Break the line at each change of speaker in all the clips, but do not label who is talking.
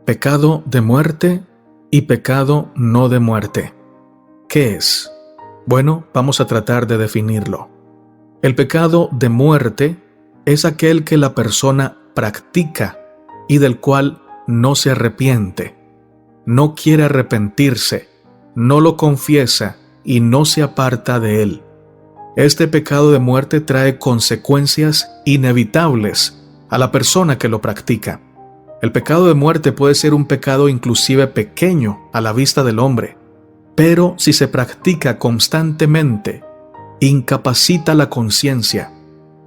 Pecado de muerte y pecado no de muerte. ¿Qué es? Bueno, vamos a tratar de definirlo. El pecado de muerte es aquel que la persona practica y del cual no se arrepiente, no quiere arrepentirse, no lo confiesa y no se aparta de él. Este pecado de muerte trae consecuencias inevitables a la persona que lo practica. El pecado de muerte puede ser un pecado inclusive pequeño a la vista del hombre, pero si se practica constantemente, incapacita la conciencia,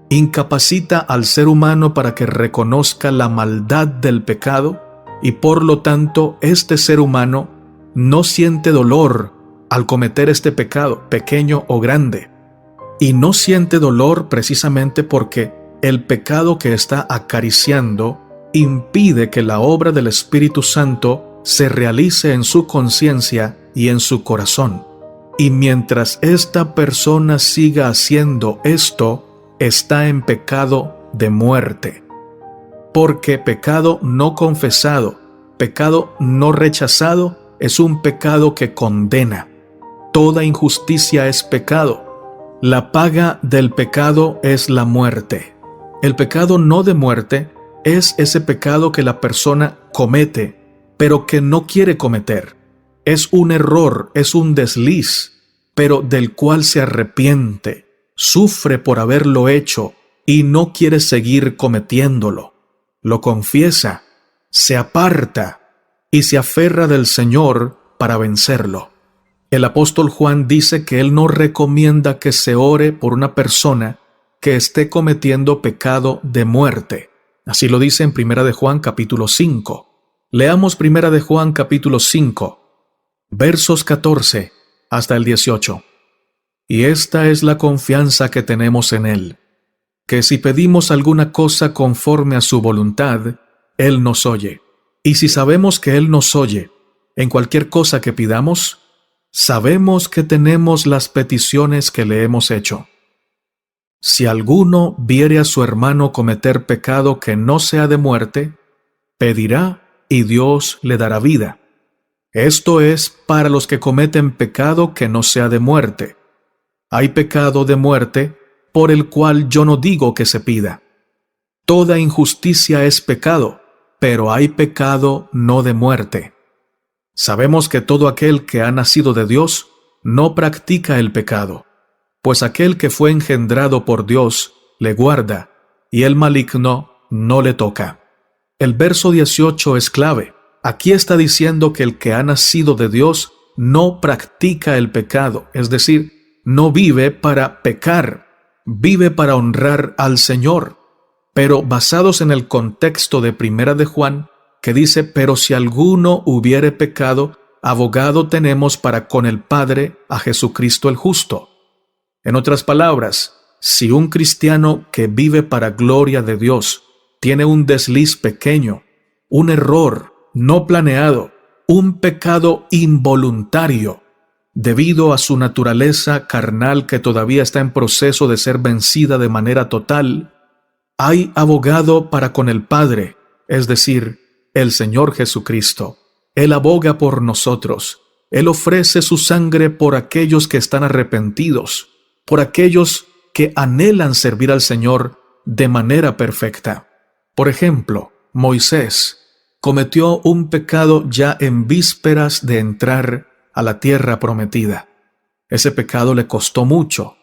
incapacita al ser humano para que reconozca la maldad del pecado y por lo tanto este ser humano no siente dolor al cometer este pecado, pequeño o grande. Y no siente dolor precisamente porque el pecado que está acariciando impide que la obra del Espíritu Santo se realice en su conciencia y en su corazón. Y mientras esta persona siga haciendo esto, está en pecado de muerte. Porque pecado no confesado, pecado no rechazado, es un pecado que condena. Toda injusticia es pecado. La paga del pecado es la muerte. El pecado no de muerte es ese pecado que la persona comete, pero que no quiere cometer. Es un error, es un desliz, pero del cual se arrepiente, sufre por haberlo hecho y no quiere seguir cometiéndolo. Lo confiesa, se aparta y se aferra del Señor para vencerlo. El apóstol Juan dice que él no recomienda que se ore por una persona que esté cometiendo pecado de muerte. Así lo dice en 1 de Juan capítulo 5. Leamos 1 de Juan capítulo 5, versos 14 hasta el 18. Y esta es la confianza que tenemos en Él, que si pedimos alguna cosa conforme a su voluntad, Él nos oye. Y si sabemos que Él nos oye en cualquier cosa que pidamos, sabemos que tenemos las peticiones que le hemos hecho. Si alguno viere a su hermano cometer pecado que no sea de muerte, pedirá y Dios le dará vida. Esto es para los que cometen pecado que no sea de muerte. Hay pecado de muerte por el cual yo no digo que se pida. Toda injusticia es pecado, pero hay pecado no de muerte. Sabemos que todo aquel que ha nacido de Dios no practica el pecado, pues aquel que fue engendrado por Dios le guarda, y el maligno no le toca. El verso 18 es clave. Aquí está diciendo que el que ha nacido de Dios no practica el pecado, es decir, no vive para pecar, vive para honrar al Señor. Pero basados en el contexto de 1 de Juan, que dice, pero si alguno hubiere pecado, abogado tenemos para con el Padre a Jesucristo el justo. En otras palabras, si un cristiano que vive para gloria de Dios tiene un desliz pequeño, un error no planeado, un pecado involuntario, debido a su naturaleza carnal que todavía está en proceso de ser vencida de manera total, hay abogado para con el Padre, es decir, el Señor Jesucristo. Él aboga por nosotros. Él ofrece su sangre por aquellos que están arrepentidos, por aquellos que anhelan servir al Señor de manera perfecta. Por ejemplo, Moisés cometió un pecado ya en vísperas de entrar a la tierra prometida. Ese pecado le costó mucho.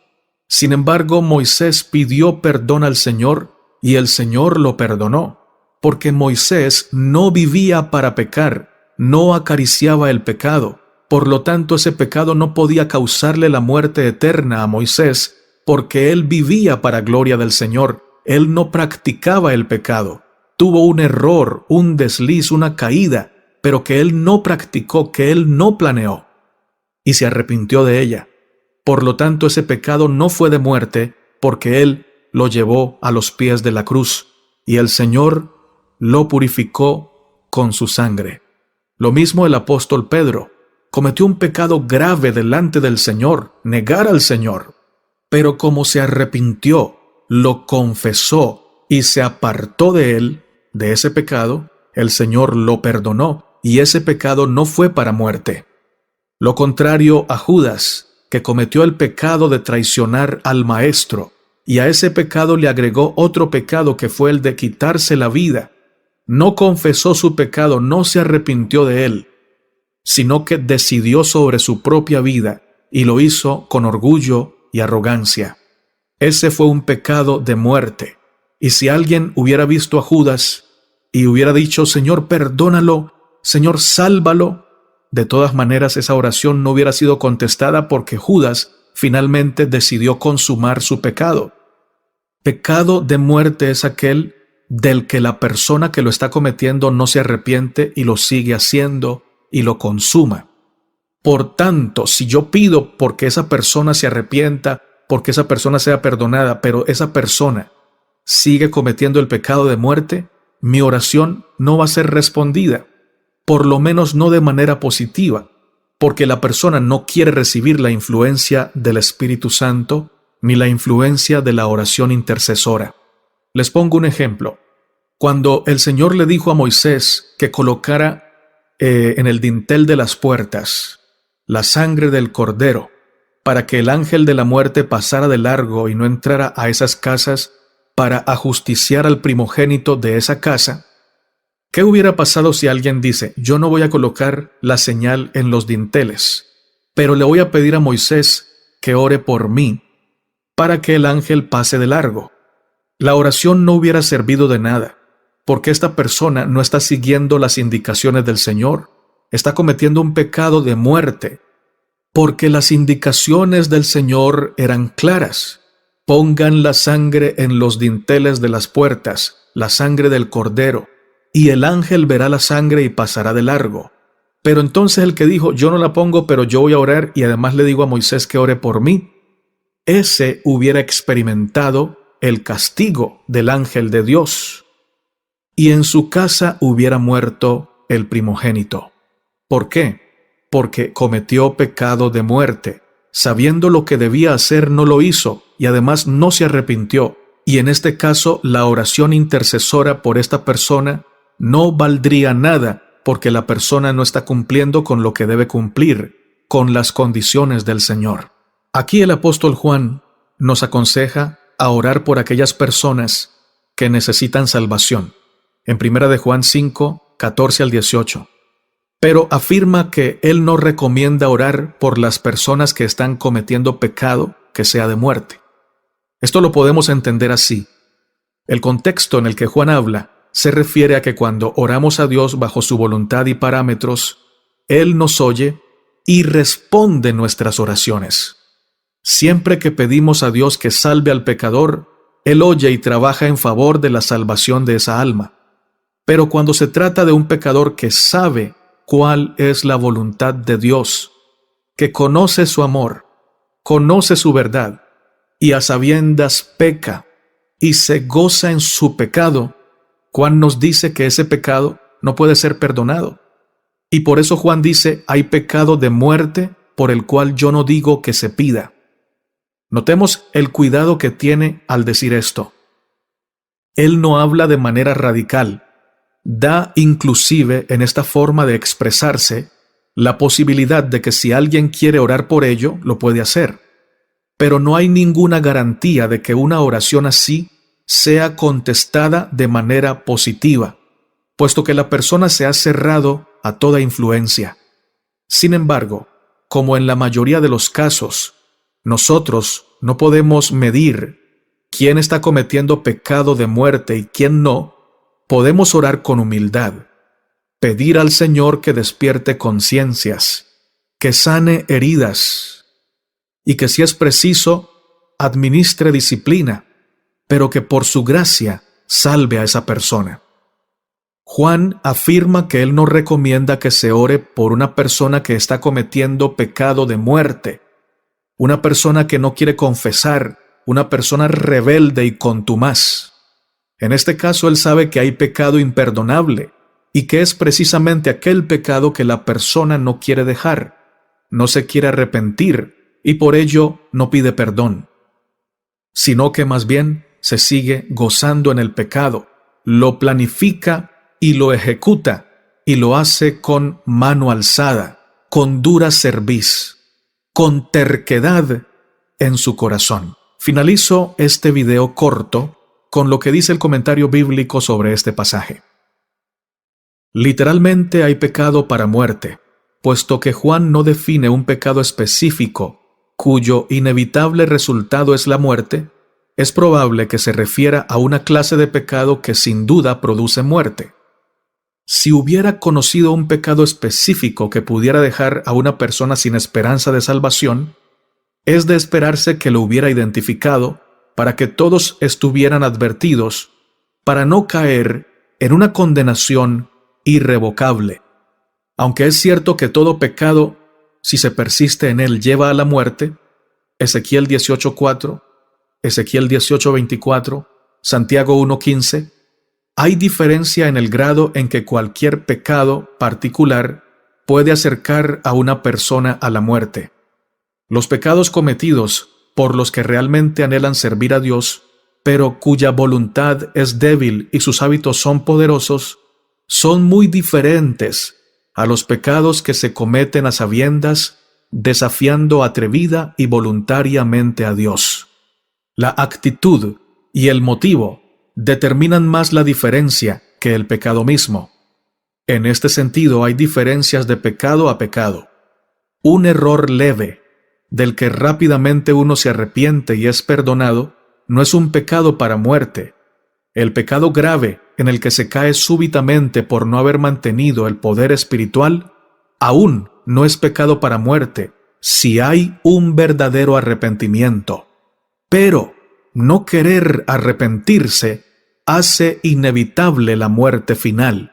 Sin embargo, Moisés pidió perdón al Señor y el Señor lo perdonó. Porque Moisés no vivía para pecar, no acariciaba el pecado. Por lo tanto, ese pecado no podía causarle la muerte eterna a Moisés, porque él vivía para gloria del Señor. Él no practicaba el pecado. Tuvo un error, un desliz, una caída, pero que él no practicó, que él no planeó. Y se arrepintió de ella. Por lo tanto, ese pecado no fue de muerte, porque él lo llevó a los pies de la cruz. Y el Señor lo purificó con su sangre. Lo mismo el apóstol Pedro. Cometió un pecado grave delante del Señor, negar al Señor. Pero como se arrepintió, lo confesó y se apartó de él, de ese pecado, el Señor lo perdonó y ese pecado no fue para muerte. Lo contrario a Judas, que cometió el pecado de traicionar al Maestro, y a ese pecado le agregó otro pecado que fue el de quitarse la vida. No confesó su pecado, no se arrepintió de él, sino que decidió sobre su propia vida y lo hizo con orgullo y arrogancia. Ese fue un pecado de muerte. Y si alguien hubiera visto a Judas y hubiera dicho, Señor, perdónalo, Señor, sálvalo, de todas maneras esa oración no hubiera sido contestada porque Judas finalmente decidió consumar su pecado. Pecado de muerte es aquel del que la persona que lo está cometiendo no se arrepiente y lo sigue haciendo y lo consuma. Por tanto, si yo pido porque esa persona se arrepienta, porque esa persona sea perdonada, pero esa persona sigue cometiendo el pecado de muerte, mi oración no va a ser respondida, por lo menos no de manera positiva, porque la persona no quiere recibir la influencia del Espíritu Santo ni la influencia de la oración intercesora. Les pongo un ejemplo. Cuando el Señor le dijo a Moisés que colocara en el dintel de las puertas la sangre del cordero, para que el ángel de la muerte pasara de largo y no entrara a esas casas para ajusticiar al primogénito de esa casa, ¿qué hubiera pasado si alguien dice, yo no voy a colocar la señal en los dinteles, pero le voy a pedir a Moisés que ore por mí para que el ángel pase de largo? La oración no hubiera servido de nada, porque esta persona no está siguiendo las indicaciones del Señor, está cometiendo un pecado de muerte, porque las indicaciones del Señor eran claras. Pongan la sangre en los dinteles de las puertas, la sangre del cordero, y el ángel verá la sangre y pasará de largo. Pero entonces el que dijo, yo no la pongo, pero yo voy a orar y además le digo a Moisés que ore por mí, ese hubiera experimentado el castigo del ángel de Dios, y en su casa hubiera muerto el primogénito. ¿Por qué? Porque cometió pecado de muerte. Sabiendo lo que debía hacer, no lo hizo, y además no se arrepintió. Y en este caso, la oración intercesora por esta persona no valdría nada, porque la persona no está cumpliendo con lo que debe cumplir, con las condiciones del Señor. Aquí el apóstol Juan nos aconseja a orar por aquellas personas que necesitan salvación. En 1 de Juan 5, 14 al 18. Pero afirma que él no recomienda orar por las personas que están cometiendo pecado que sea de muerte. Esto lo podemos entender así. El contexto en el que Juan habla se refiere a que cuando oramos a Dios bajo su voluntad y parámetros, Él nos oye y responde nuestras oraciones. Siempre que pedimos a Dios que salve al pecador, Él oye y trabaja en favor de la salvación de esa alma. Pero cuando se trata de un pecador que sabe cuál es la voluntad de Dios, que conoce su amor, conoce su verdad, y a sabiendas peca y se goza en su pecado, Juan nos dice que ese pecado no puede ser perdonado. Y por eso Juan dice, hay pecado de muerte por el cual yo no digo que se pida. Notemos el cuidado que tiene al decir esto. Él no habla de manera radical. Da inclusive en esta forma de expresarse la posibilidad de que si alguien quiere orar por ello, lo puede hacer. Pero no hay ninguna garantía de que una oración así sea contestada de manera positiva, puesto que la persona se ha cerrado a toda influencia. Sin embargo, como en la mayoría de los casos, nosotros no podemos medir quién está cometiendo pecado de muerte y quién no, podemos orar con humildad, pedir al Señor que despierte conciencias, que sane heridas y que si es preciso, administre disciplina, pero que por su gracia salve a esa persona. Juan afirma que él no recomienda que se ore por una persona que está cometiendo pecado de muerte, una persona que no quiere confesar, una persona rebelde y contumaz. En este caso él sabe que hay pecado imperdonable y que es precisamente aquel pecado que la persona no quiere dejar, no se quiere arrepentir y por ello no pide perdón, sino que más bien se sigue gozando en el pecado, lo planifica y lo ejecuta, y lo hace con mano alzada, con dura cerviz, con terquedad en su corazón. Finalizo este video corto con lo que dice el comentario bíblico sobre este pasaje. Literalmente hay pecado para muerte, puesto que Juan no define un pecado específico cuyo inevitable resultado es la muerte. Es probable que se refiera a una clase de pecado que sin duda produce muerte. Si hubiera conocido un pecado específico que pudiera dejar a una persona sin esperanza de salvación, es de esperarse que lo hubiera identificado para que todos estuvieran advertidos, para no caer en una condenación irrevocable. Aunque es cierto que todo pecado, si se persiste en él, lleva a la muerte, Ezequiel 18:4, Ezequiel 18:24, Santiago 1:15, hay diferencia en el grado en que cualquier pecado particular puede acercar a una persona a la muerte. Los pecados cometidos por los que realmente anhelan servir a Dios, pero cuya voluntad es débil y sus hábitos son poderosos, son muy diferentes a los pecados que se cometen a sabiendas, desafiando atrevida y voluntariamente a Dios. La actitud y el motivo determinan más la diferencia que el pecado mismo. En este sentido hay diferencias de pecado a pecado. Un error leve, del que rápidamente uno se arrepiente y es perdonado, no es un pecado para muerte. El pecado grave, en el que se cae súbitamente por no haber mantenido el poder espiritual, aún no es pecado para muerte, si hay un verdadero arrepentimiento. Pero no querer arrepentirse hace inevitable la muerte final.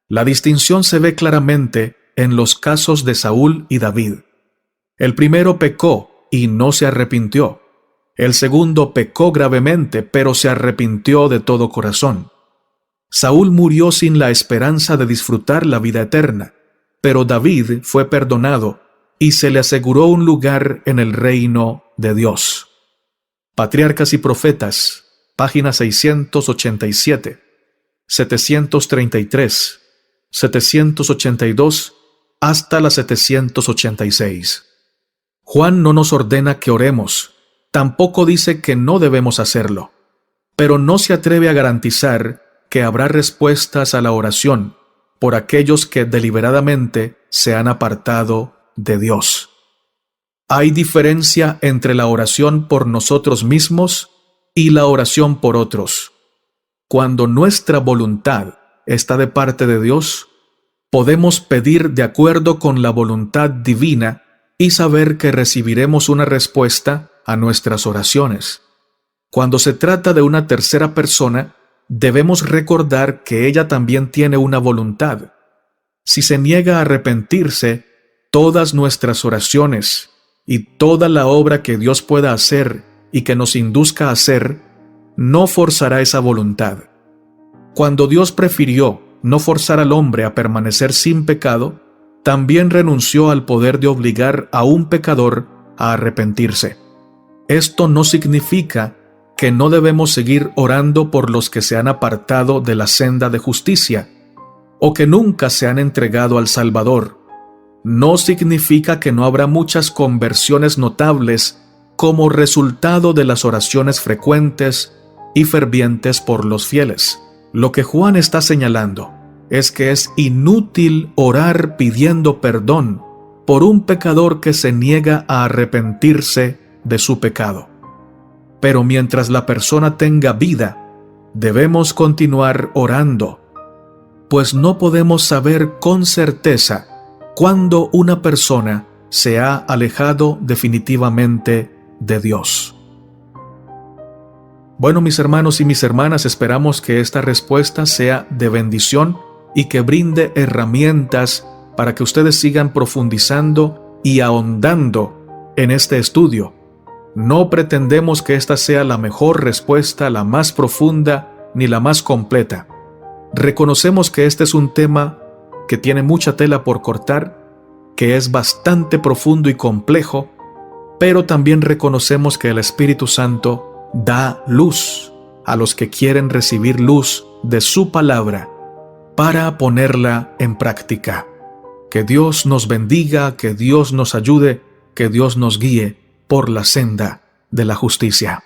La distinción se ve claramente en los casos de Saúl y David. El primero pecó y no se arrepintió. El segundo pecó gravemente, pero se arrepintió de todo corazón. Saúl murió sin la esperanza de disfrutar la vida eterna, pero David fue perdonado y se le aseguró un lugar en el reino de Dios. Patriarcas y Profetas, página 687, 733, 782 hasta la 786. Juan no nos ordena que oremos, tampoco dice que no debemos hacerlo, pero no se atreve a garantizar que habrá respuestas a la oración por aquellos que deliberadamente se han apartado de Dios. Hay diferencia entre la oración por nosotros mismos y la oración por otros. Cuando nuestra voluntad está de parte de Dios, podemos pedir de acuerdo con la voluntad divina y saber que recibiremos una respuesta a nuestras oraciones. Cuando se trata de una tercera persona, debemos recordar que ella también tiene una voluntad. Si se niega a arrepentirse, todas nuestras oraciones y toda la obra que Dios pueda hacer y que nos induzca a hacer, no forzará esa voluntad. Cuando Dios prefirió no forzar al hombre a permanecer sin pecado, también renunció al poder de obligar a un pecador a arrepentirse. Esto no significa que no debemos seguir orando por los que se han apartado de la senda de justicia o que nunca se han entregado al Salvador. No significa que no habrá muchas conversiones notables como resultado de las oraciones frecuentes y fervientes por los fieles. Lo que Juan está señalando es que es inútil orar pidiendo perdón por un pecador que se niega a arrepentirse de su pecado. Pero mientras la persona tenga vida, debemos continuar orando, pues no podemos saber con certeza cuándo una persona se ha alejado definitivamente de Dios. Bueno, mis hermanos y mis hermanas, esperamos que esta respuesta sea de bendición y que brinde herramientas para que ustedes sigan profundizando y ahondando en este estudio. No pretendemos que esta sea la mejor respuesta, la más profunda ni la más completa. Reconocemos que este es un tema que tiene mucha tela por cortar, que es bastante profundo y complejo, pero también reconocemos que el Espíritu Santo da luz a los que quieren recibir luz de su palabra para ponerla en práctica. Que Dios nos bendiga, que Dios nos ayude, que Dios nos guíe por la senda de la justicia.